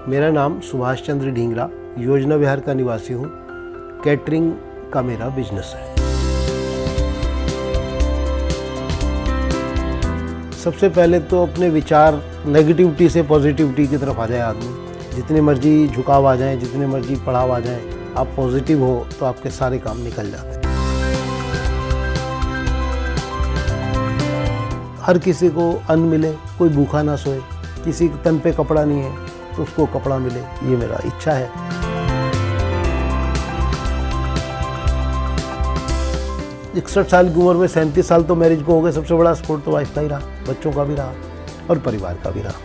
मेरा नाम सुभाष चंद्र ढींगरा, योजना विहार का निवासी हूँ। कैटरिंग का मेरा बिजनेस है। सबसे पहले तो अपने विचार नेगेटिविटी से पॉजिटिविटी की तरफ आ जाए आदमी। जितने मर्जी झुकाव आ जाएं, जितने मर्जी पड़ाव आ जाएं, आप पॉजिटिव हो तो आपके सारे काम निकल जाते हैं। हर किसी को अन्न मिले, कोई भूखा ना सोए। किसी के तन पे कपड़ा नहीं है तो उसको कपड़ा मिले, ये मेरा इच्छा है। इकसठ साल की उम्र में 37 साल तो मैरिज को हो गए। सबसे बड़ा सपोर्ट तो वाइफ का ही रहा, बच्चों का भी रहा और परिवार का भी रहा।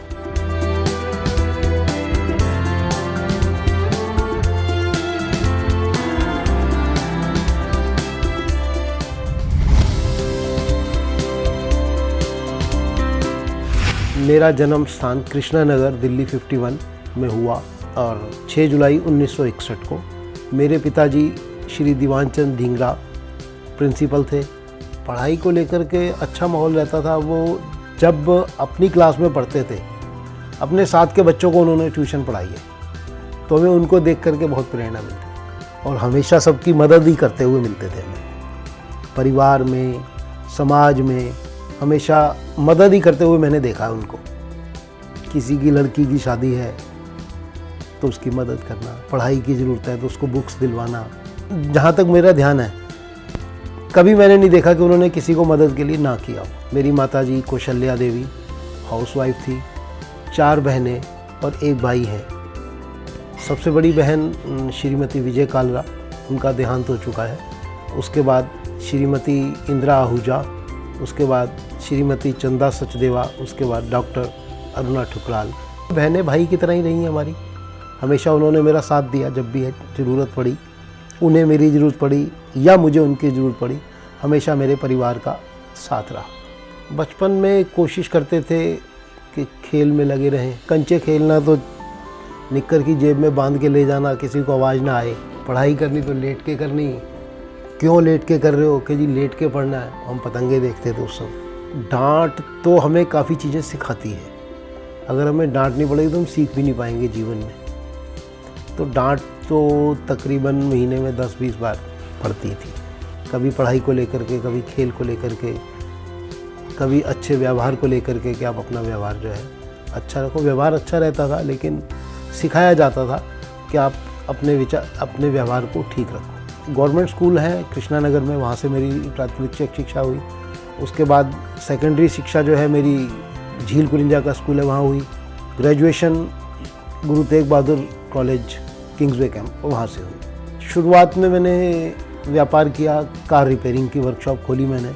मेरा जन्म स्थान कृष्णा नगर दिल्ली 51 में हुआ और 6 जुलाई 1961 को। मेरे पिताजी श्री दीवानचंद ढींगरा प्रिंसिपल थे। पढ़ाई को लेकर के अच्छा माहौल रहता था। वो जब अपनी क्लास में पढ़ते थे, अपने साथ के बच्चों को उन्होंने ट्यूशन पढ़ाई है, तो हमें उनको देख करके बहुत प्रेरणा मिलती और हमेशा सबकी मदद ही करते हुए मिलते थे हमें। परिवार में, समाज में हमेशा मदद ही करते हुए मैंने देखा है उनको। किसी की लड़की की शादी है तो उसकी मदद करना, पढ़ाई की ज़रूरत है तो उसको बुक्स दिलवाना। जहाँ तक मेरा ध्यान है, कभी मैंने नहीं देखा कि उन्होंने किसी को मदद के लिए ना किया हो। मेरी माताजी कौशल्या देवी हाउसवाइफ थी। 4 बहनें और 1 भाई है। सबसे बड़ी बहन श्रीमती विजय कालरा, उनका देहांत हो चुका है। उसके बाद श्रीमती इंदिरा आहूजा, उसके बाद श्रीमती चंदा सचदेवा, उसके बाद डॉक्टर अरुणा ठुकराल। बहनें भाई की तरह ही रही हैं हमारी। हमेशा उन्होंने मेरा साथ दिया। जब भी ज़रूरत पड़ी, उन्हें मेरी ज़रूरत पड़ी या मुझे उनकी ज़रूरत पड़ी, हमेशा मेरे परिवार का साथ रहा। बचपन में कोशिश करते थे कि खेल में लगे रहें। कंचे खेलना तो निक्कर की जेब में बांध के ले जाना, किसी को आवाज़ ना आए। पढ़ाई करनी तो लेट के करनी। क्यों लेट के कर रहे हो? कि जी लेट के पढ़ना है। हम पतंगे देखते थे उस समय। डांट तो हमें काफ़ी चीज़ें सिखाती है। अगर हमें डांट नहीं पड़ेगी तो हम सीख भी नहीं पाएंगे जीवन में। तो डांट तो तकरीबन महीने में 10-20 बार पड़ती थी। कभी पढ़ाई को लेकर के, कभी खेल को लेकर के, कभी अच्छे व्यवहार को लेकर के कि आप अपना व्यवहार जो है अच्छा रखो। व्यवहार अच्छा रहता था, लेकिन सिखाया जाता था कि आप अपने व्यवहार को ठीक रखो। गवर्नमेंट स्कूल है कृष्णा नगर में, वहाँ से मेरी प्राथमिक शिक्षा हुई। उसके बाद सेकेंडरी शिक्षा जो है मेरी झील कुलिंजा का स्कूल है, वहाँ हुई। Graduation Guru Tegh Bahadur college Kingsway camp, वहाँ से हुई। शुरुआत में मैंने व्यापार किया, कार रिपेयरिंग की वर्कशॉप खोली मैंने।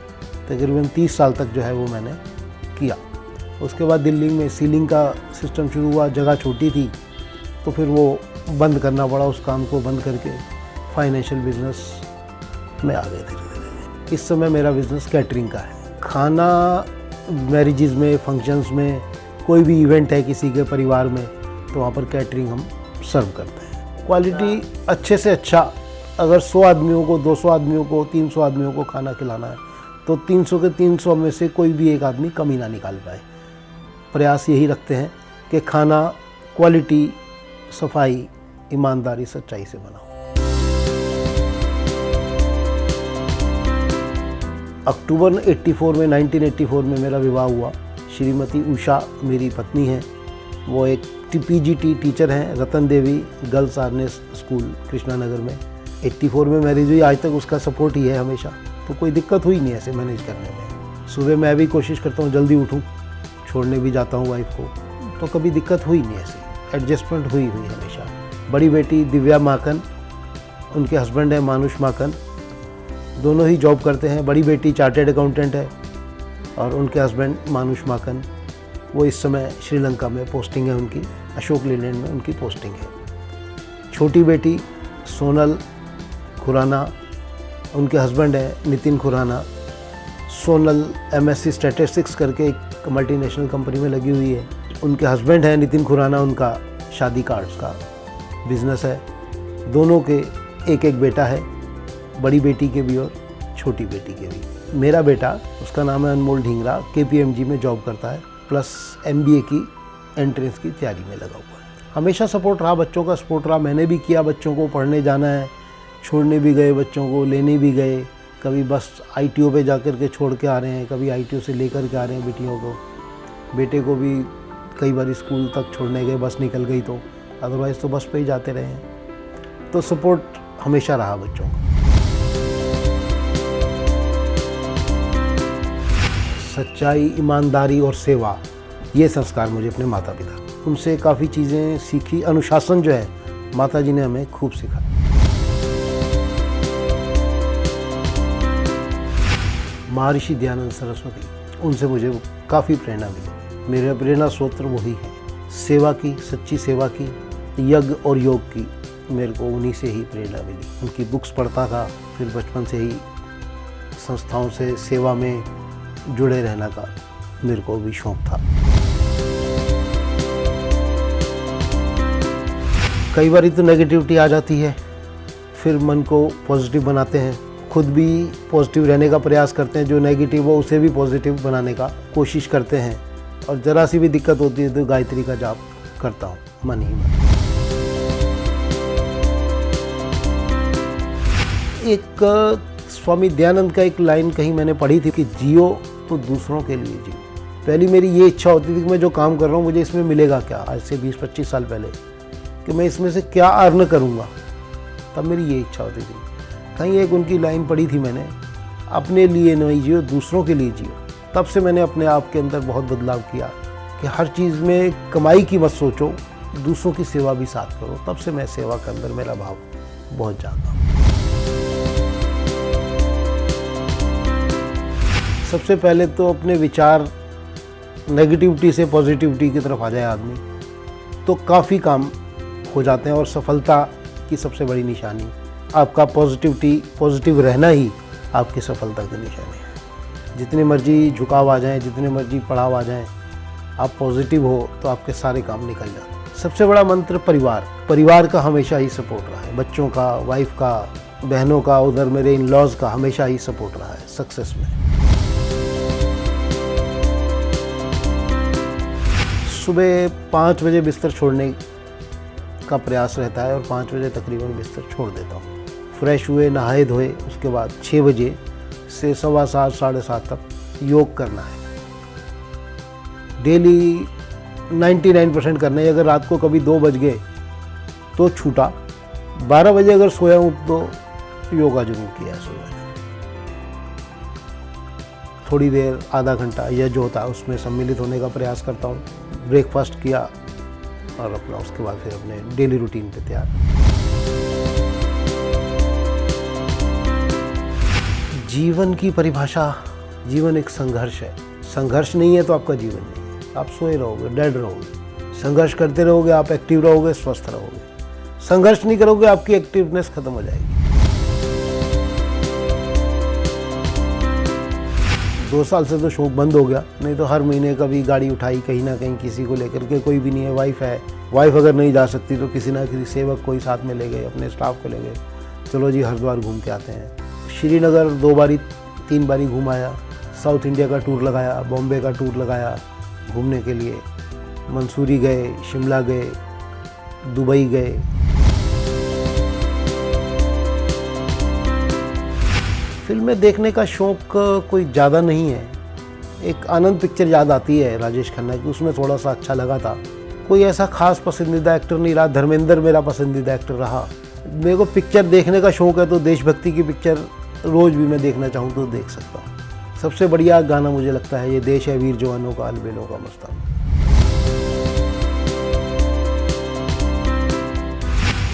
तकरीबन 30 साल तक जो है वो मैंने किया। उसके बाद दिल्ली में सीलिंग का सिस्टम शुरू हुआ। जगह छोटी थी तो फिर वो बंद करना पड़ा। उस काम को बंद करके फाइनेंशियल बिजनेस में आ गए धीरे-धीरे। इस समय मेरा बिज़नेस कैटरिंग का है। खाना मैरिजेस में, फंक्शंस में, कोई भी इवेंट है किसी के परिवार में, तो वहाँ पर कैटरिंग हम सर्व करते हैं। क्वालिटी अच्छे से अच्छा। अगर 100 आदमियों को, 200 आदमियों को, 300 आदमियों को खाना खिलाना है तो 300 के 300 में से कोई भी एक आदमी कमी ना निकाल पाए। प्रयास यही रखते हैं कि खाना क्वालिटी, सफाई, ईमानदारी, सच्चाई से बनाओ। अक्टूबर 1984 में मेरा विवाह हुआ। श्रीमती उषा मेरी पत्नी है। वो एक पीजीटी टीचर हैं, रतन देवी गर्ल्स आर्नेस स्कूल कृष्णा नगर में। 84 में मैरिज हुई। आज तक उसका सपोर्ट ही है हमेशा, तो कोई दिक्कत हुई नहीं ऐसे मैनेज करने में। सुबह मैं भी कोशिश करता हूँ जल्दी उठूँ, छोड़ने भी जाता हूँ वाइफ को, तो कभी दिक्कत हुई नहीं ऐसे। एडजस्टमेंट हुई हमेशा। बड़ी बेटी दिव्या माकन, उनके हस्बैंड है मानुष माकन, दोनों ही जॉब करते हैं। बड़ी बेटी चार्टर्ड अकाउंटेंट है और उनके हस्बैंड मानुष माकन, वो इस समय श्रीलंका में पोस्टिंग है उनकी, अशोक लेलैंड में उनकी पोस्टिंग है। छोटी बेटी सोनल खुराना, उनके हस्बैंड है नितिन खुराना। सोनल MSc स्टैटिस्टिक्स करके एक मल्टीनेशनल कंपनी में लगी हुई है। उनके हस्बैंड है नितिन खुराना, उनका शादी कार्ड्स का बिजनेस है। दोनों के एक बेटा है, बड़ी बेटी के भी और छोटी बेटी के भी। मेरा बेटा, उसका नाम है अनमोल ढींगरा, KPMG में जॉब करता है, प्लस MBA की एंट्रेंस की तैयारी में लगा हुआ है। हमेशा सपोर्ट रहा, बच्चों का सपोर्ट रहा। मैंने भी किया, बच्चों को पढ़ने जाना है, छोड़ने भी गए, बच्चों को लेने भी गए। कभी बस ITO पे जा कर के छोड़ के आ रहे हैं, कभी ITO से लेकर के आ रहे हैं बेटियों को। बेटे को भी कई बार स्कूल तक छोड़ने गए, बस निकल गई तो, अदरवाइज़ तो बस पे ही जाते रहे हैं। तो सपोर्ट हमेशा रहा बच्चों का। सच्चाई, ईमानदारी और सेवा, ये संस्कार मुझे अपने माता पिता, उनसे काफ़ी चीज़ें सीखी। अनुशासन जो है माता जी ने हमें खूब सिखाया। महर्षि दयानंद सरस्वती, उनसे मुझे काफ़ी प्रेरणा मिली। मेरा प्रेरणा स्रोत वही है। सेवा की, सच्ची सेवा की, यज्ञ और योग की, मेरे को उन्हीं से ही प्रेरणा मिली। उनकी बुक्स पढ़ता था, फिर बचपन से ही संस्थाओं से सेवा में जुड़े रहने का मेरे को भी शौक़ था। कई बार तो नेगेटिविटी आ जाती है, फिर मन को पॉजिटिव बनाते हैं, खुद भी पॉजिटिव रहने का प्रयास करते हैं। जो नेगेटिव हो उसे भी पॉजिटिव बनाने का कोशिश करते हैं। और ज़रा सी भी दिक्कत होती है तो गायत्री का जाप करता हूँ, मन ही मन। एक स्वामी दयानंद का एक लाइन कहीं मैंने पढ़ी थी कि जियो तो दूसरों के लिए जियो। पहली मेरी ये इच्छा होती थी कि मैं जो काम कर रहा हूँ मुझे इसमें मिलेगा क्या, आज से 20-25 साल पहले, कि मैं इसमें से क्या अर्न करूँगा। तब मेरी ये इच्छा होती थी। कहीं एक उनकी लाइन पढ़ी थी मैंने, अपने लिए नहीं जियो, दूसरों के लिए जियो। तब से मैंने अपने आप के अंदर बहुत बदलाव किया कि हर चीज़ में कमाई की मत सोचो, दूसरों की सेवा भी साथ करो। तब से मैं सेवा के अंदर मेरा भाव बहुत ज़्यादा। सबसे पहले तो अपने विचार नेगेटिविटी से पॉजिटिविटी की तरफ आ जाए आदमी, तो काफ़ी काम हो जाते हैं। और सफलता की सबसे बड़ी निशानी आपका पॉजिटिव रहना ही आपकी सफलता की निशानी है। जितने मर्जी झुकाव आ जाएं, जितने मर्जी पड़ाव आ जाएं, आप पॉजिटिव हो तो आपके सारे काम निकल जाते हैं। सबसे बड़ा मंत्र परिवार का हमेशा ही सपोर्ट रहा है। बच्चों का, वाइफ का, बहनों का, उधर मेरे इन लॉज का हमेशा ही सपोर्ट रहा है सक्सेस में। सुबह 5 बजे बिस्तर छोड़ने का प्रयास रहता है और 5 बजे तकरीबन बिस्तर छोड़ देता हूँ। फ्रेश हुए, नहाए धोए, उसके बाद 6 बजे से 7:15 साढ़े 7 तक योग करना है। डेली 99% करना है। अगर रात को कभी 2 बज गए तो छूटा, 12 बजे अगर सोया हूँ तो योगा जरूर किया सुबह। थोड़ी देर, आधा घंटा या जो होता है उसमें सम्मिलित होने का प्रयास करता हूँ। ब्रेकफास्ट किया और अपना उसके बाद फिर अपने डेली रूटीन पे तैयार। जीवन की परिभाषा, जीवन एक संघर्ष है। संघर्ष नहीं है तो आपका जीवन नहीं है। आप सोए रहोगे, डेड रहोगे। संघर्ष करते रहोगे, आप एक्टिव रहोगे, स्वस्थ रहोगे। संघर्ष नहीं करोगे, आपकी एक्टिवनेस खत्म हो जाएगी। 2 साल से तो शौक बंद हो गया, नहीं तो हर महीने कभी गाड़ी उठाई कहीं ना कहीं किसी को लेकर के। कोई भी नहीं है, वाइफ है, वाइफ अगर नहीं जा सकती तो किसी ना किसी सेवक कोई साथ में ले गए, अपने स्टाफ को ले गए, चलो जी हरिद्वार घूम के आते हैं। श्रीनगर 2-3 बारी घूम आया। साउथ इंडिया का टूर लगाया, बॉम्बे का टूर लगाया घूमने के लिए। मंसूरी गए, शिमला गए, दुबई गए। फिल्में देखने का शौक़ कोई ज़्यादा नहीं है। एक आनंद पिक्चर याद आती है राजेश खन्ना की, उसमें थोड़ा सा अच्छा लगा था। कोई ऐसा खास पसंदीदा एक्टर नहीं रहा। धर्मेंद्र मेरा पसंदीदा एक्टर रहा। मेरे को पिक्चर देखने का शौक़ है तो देशभक्ति की पिक्चर रोज़ भी मैं देखना चाहूँ तो देख सकता हूँ। सबसे बढ़िया गाना मुझे लगता है ये देश है वीर जवानों का, अलबेलों का मस्ताना।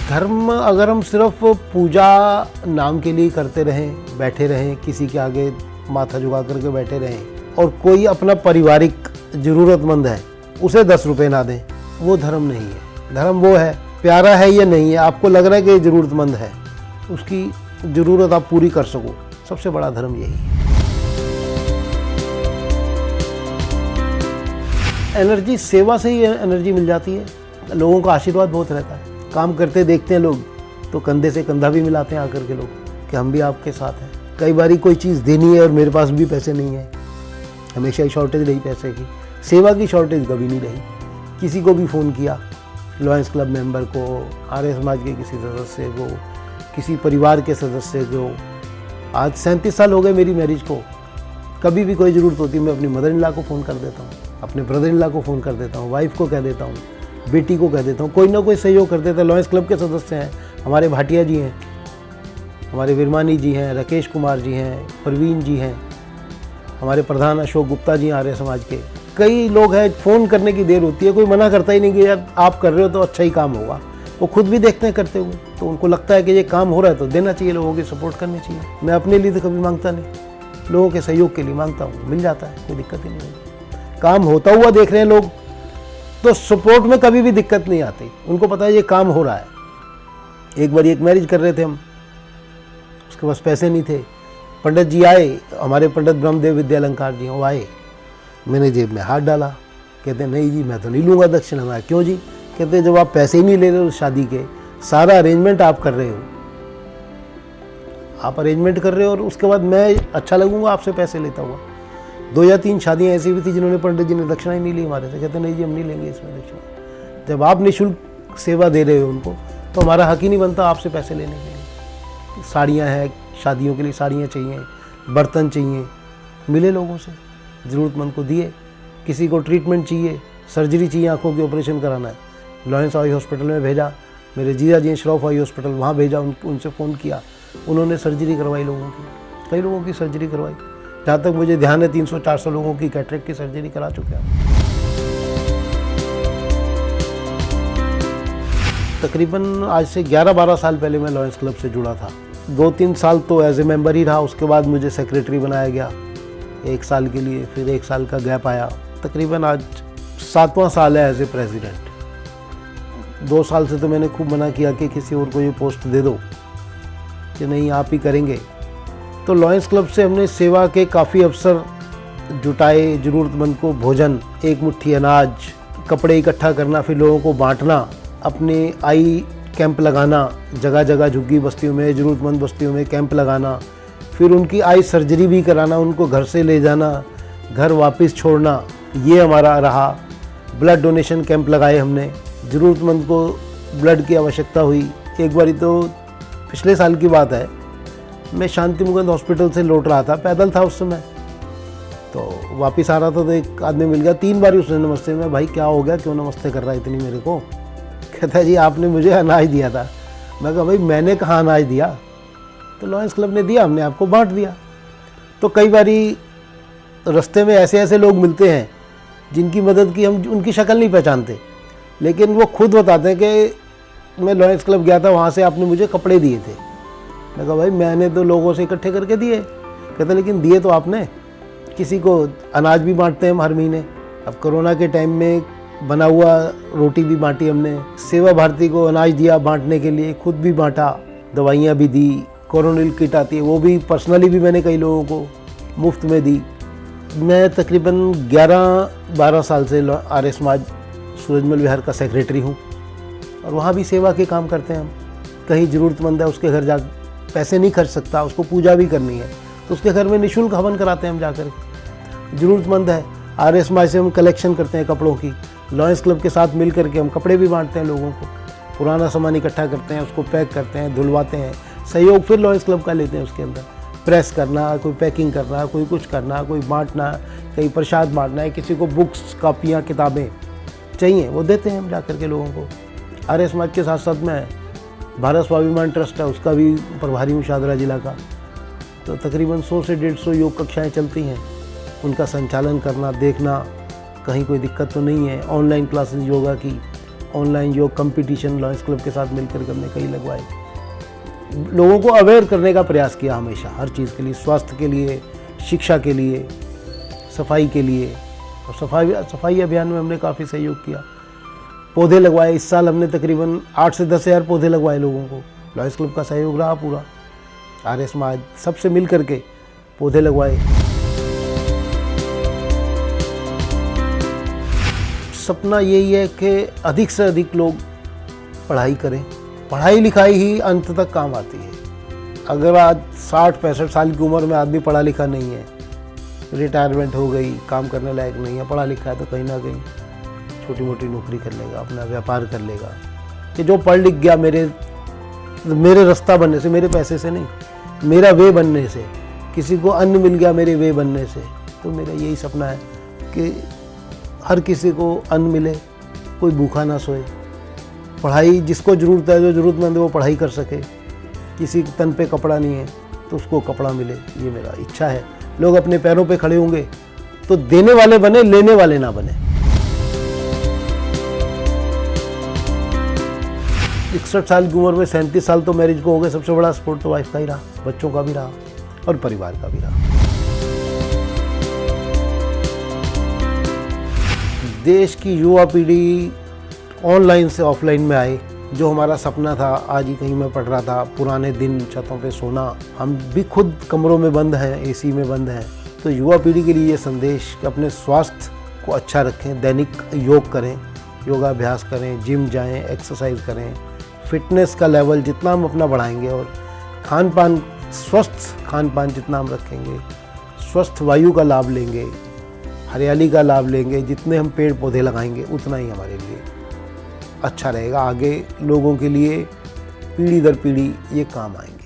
धर्म अगर हम सिर्फ पूजा नाम के लिए करते रहें, बैठे रहें, किसी के आगे माथा झुका करके बैठे रहें और कोई अपना पारिवारिक ज़रूरतमंद है उसे 10 रुपये ना दें, वो धर्म नहीं है। धर्म वो है, प्यारा है या नहीं है, आपको लग रहा है कि ज़रूरतमंद है, उसकी ज़रूरत आप पूरी कर सको, सबसे बड़ा धर्म यही है। एनर्जी, सेवा से ही एनर्जी मिल जाती है। लोगों का आशीर्वाद बहुत रहता है। काम करते देखते हैं लोग तो कंधे से कंधा भी मिलाते हैं आकर के लोग कि हम भी आपके साथ हैं। कई बारी कोई चीज़ देनी है और मेरे पास भी पैसे नहीं है, हमेशा ही शॉर्टेज रही पैसे की। सेवा की शॉर्टेज कभी नहीं रही। किसी को भी फ़ोन किया, लॉयंस क्लब मेंबर को, आर्य समाज के किसी सदस्य को, किसी परिवार के सदस्य को। आज 37 साल हो गए मेरी मैरिज को। कभी भी कोई ज़रूरत होती है मैं अपनी मदर इन लॉ को फ़ोन कर देता हूँ, अपने ब्रदर इन लॉ को फ़ोन कर देता हूँ, वाइफ को कह देता हूँ, बेटी को कह देता हूँ, कोई ना कोई सहयोग कर देता है। लॉयंस क्लब के सदस्य हैं, हमारे भाटिया जी हैं, हमारे विरमानी जी हैं, राकेश कुमार जी हैं, परवीन जी हैं, हमारे प्रधान अशोक गुप्ता जी आर्य समाज के। कई लोग हैं, फ़ोन करने की देर होती है, कोई मना करता ही नहीं कि यार आप कर रहे हो तो अच्छा ही काम होगा। वो खुद भी देखते हैं करते हुए, तो उनको लगता है कि ये काम हो रहा है तो देना चाहिए, लोगों की सपोर्ट करनी चाहिए। मैं अपने लिए तो कभी मांगता नहीं, लोगों के सहयोग के लिए मांगता हूँ, मिल जाता है, कोई दिक्कत ही नहीं होती। काम होता हुआ देख रहे हैं लोग तो सपोर्ट में कभी भी दिक्कत नहीं आती, उनको पता है ये काम हो रहा है। एक बार एक मैरिज कर रहे थे हम, उसके पास पैसे नहीं थे, पंडित जी आए, हमारे पंडित ब्रह्मदेव विद्यालंकार जी, वो आए, मैंने जेब में हाथ डाला, कहते नहीं जी मैं तो नहीं लूँगा दक्षिणा। मैं क्यों जी? कहते जब आप पैसे ही नहीं ले रहे हो शादी के, सारा अरेंजमेंट आप कर रहे हो, आप अरेंजमेंट कर रहे हो और उसके बाद मैं अच्छा लगूंगा आपसे पैसे लेता हुआ। 2 या 3 शादियाँ ऐसी भी थी जिन्होंने पंडित जी ने दक्षिणा ही नहीं ली हमारे से। कहते नहीं जी हम नहीं लेंगे इसमें दक्षिणा। जब आप निःशुल्क सेवा दे रहे हो उनको तो हमारा हक ही नहीं बनता आपसे पैसे लेने के लिए। साड़ियाँ हैं, शादियों के लिए साड़ियाँ चाहिए, बर्तन चाहिए, मिले लोगों से, ज़रूरतमंद को दिए। किसी को ट्रीटमेंट चाहिए, सर्जरी चाहिए, आँखों की ऑपरेशन कराना है, लॉयंस आई हॉस्पिटल में भेजा। मेरे जीजा जी श्रॉफ आई हॉस्पिटल, वहाँ भेजा, उनसे फ़ोन किया, उन्होंने सर्जरी करवाई लोगों की, कई लोगों की सर्जरी करवाई। जहाँ तक मुझे ध्यान है 300-400 लोगों की कैटरेक्ट की सर्जरी करा चुके हैं। तकरीबन आज से 11-12 साल पहले मैं लॉयंस क्लब से जुड़ा था। 2-3 साल तो एज ए मेंबर ही रहा, उसके बाद मुझे सेक्रेटरी बनाया गया 1 साल के लिए, फिर 1 साल का गैप आया। तकरीबन आज 7वां साल है एज ए प्रेसिडेंट। 2 साल से तो मैंने खूब मना किया कि किसी और को ये पोस्ट दे दो, कि नहीं आप ही करेंगे। तो लॉयंस क्लब से हमने सेवा के काफ़ी अवसर जुटाए, ज़रूरतमंद को भोजन, एक मुट्ठी अनाज, कपड़े इकट्ठा करना, फिर लोगों को बांटना, अपने आई कैंप लगाना, जगह जगह झुग्गी बस्तियों में, ज़रूरतमंद बस्तियों में कैंप लगाना, फिर उनकी आई सर्जरी भी कराना, उनको घर से ले जाना, घर वापस छोड़ना, ये हमारा रहा। ब्लड डोनेशन कैंप लगाए हमने, ज़रूरतमंद को ब्लड की आवश्यकता हुई। एक बारी तो पिछले साल की बात है, मैं शांति मुकुंद हॉस्पिटल से लौट रहा था, पैदल था उस समय, तो वापस आ रहा था तो एक आदमी मिल गया, 3 बार उसने नमस्ते में, भाई क्या हो गया, क्यों नमस्ते कर रहा है इतनी मेरे को? कहता है जी आपने मुझे अनाज दिया था। मैं कहा भाई मैंने कहाँ अनाज दिया? तो लॉयंस क्लब ने दिया, हमने आपको बांट दिया। तो कई बारी रास्ते में ऐसे ऐसे लोग मिलते हैं जिनकी मदद की हम उनकी शक्ल नहीं पहचानते, लेकिन वो खुद बताते हैं कि मैं लॉयंस क्लब गया था, वहाँ से आपने मुझे कपड़े दिए थे। मैं कहा भाई मैंने तो लोगों से इकट्ठे करके दिए। कहते लेकिन दिए तो आपने, किसी को अनाज भी बांटते हैं हम हर महीने। अब कोरोना के टाइम में बना हुआ रोटी भी बांटी हमने, सेवा भारती को अनाज दिया बांटने के लिए, खुद भी बांटा, दवाइयाँ भी दी, कोरोनिल किट आती है वो भी पर्सनली भी मैंने कई लोगों को मुफ्त में दी। मैं तकरीबन 11-12 साल से आर्य समाज सूरजमल विहार का सेक्रेटरी हूँ और वहाँ भी सेवा के काम करते हैं हम। कहीं ज़रूरतमंद है उसके घर जा, पैसे नहीं खर्च सकता, उसको पूजा भी करनी है तो उसके घर में निःशुल्क हवन कराते हैं हम जाकर के। ज़रूरतमंद है, आर्य समाज से हम कलेक्शन करते हैं कपड़ों की, लॉयंस क्लब के साथ मिल करके हम कपड़े भी बांटते हैं लोगों को, पुराना सामान इकट्ठा करते हैं, उसको पैक करते हैं, धुलवाते हैं, सहयोग फिर लॉयंस क्लब का लेते हैं। उसके अंदर प्रेस करना, कोई पैकिंग करना, कोई कुछ करना, कोई बांटना, कहीं प्रसाद बांटना है, किसी को बुक्स, कापियाँ, किताबें चाहिए वो देते हैं हम जा कर के लोगों को। आर्य समाज के साथ साथ मैं भारत स्वाभिमान ट्रस्ट है उसका भी प्रभारी हूँ शादरा जिला का। तो तकरीबन 100 से 150 योग कक्षाएँ चलती हैं, उनका संचालन करना, देखना कहीं कोई दिक्कत तो नहीं है। ऑनलाइन क्लासेस योगा की, ऑनलाइन योग कंपटीशन लॉयंस क्लब के साथ मिलकर हमने कई लगवाए। लोगों को अवेयर करने का प्रयास किया हमेशा, हर चीज़ के लिए, स्वास्थ्य के लिए, शिक्षा के लिए, सफाई के लिए। और सफाई अभियान में हमने काफ़ी सहयोग किया, पौधे लगवाए। इस साल हमने तकरीबन 8 से 10 हज़ार पौधे लगवाए लोगों को। लॉयंस क्लब का सहयोग रहा पूरा, आर्य समाज सबसे मिल करके पौधे लगवाए। सपना यही है कि अधिक से अधिक लोग पढ़ाई करें। पढ़ाई लिखाई ही अंत तक काम आती है। अगर आज 60-65 साल की उम्र में आदमी पढ़ा लिखा नहीं है, रिटायरमेंट हो गई, काम करने लायक नहीं है, पढ़ा लिखा है, तो कहीं ना कहीं छोटी मोटी नौकरी कर लेगा, अपना व्यापार कर लेगा। कि जो पढ़ लिख गया मेरे रास्ता बनने से, मेरे पैसे से नहीं, मेरा वे बनने से, किसी को अन्न मिल गया मेरे वे बनने से। तो मेरा यही सपना है कि हर किसी को अन्न मिले, कोई भूखा ना सोए, पढ़ाई जिसको ज़रूरत है, जो ज़रूरतमंद है वो पढ़ाई कर सके, किसी के तन पे कपड़ा नहीं है तो उसको कपड़ा मिले। ये मेरा इच्छा है। लोग अपने पैरों पे खड़े होंगे तो देने वाले बने, लेने वाले ना बने। 61 साल की उम्र में 37 साल तो मैरिज को हो गए। सबसे बड़ा सपोर्ट तो वाइफ का ही रहा, बच्चों का भी रहा और परिवार का भी रहा। देश की युवा पीढ़ी ऑनलाइन से ऑफलाइन में आए, जो हमारा सपना था। आज ही कहीं मैं पढ़ रहा था, पुराने दिन, छतों पे सोना, हम भी खुद कमरों में बंद हैं, एसी में बंद हैं। तो युवा पीढ़ी के लिए ये संदेश कि अपने स्वास्थ्य को अच्छा रखें, दैनिक योग करें, योगाभ्यास करें, जिम जाएं, एक्सरसाइज करें। फिटनेस का लेवल जितना हम अपना बढ़ाएंगे और खान पान, स्वस्थ खान पान जितना हम रखेंगे, स्वस्थ वायु का लाभ लेंगे, हरियाली का लाभ लेंगे, जितने हम पेड़ पौधे लगाएंगे उतना ही हमारे लिए अच्छा रहेगा। आगे लोगों के लिए पीढ़ी दर पीढ़ी ये काम आएंगे।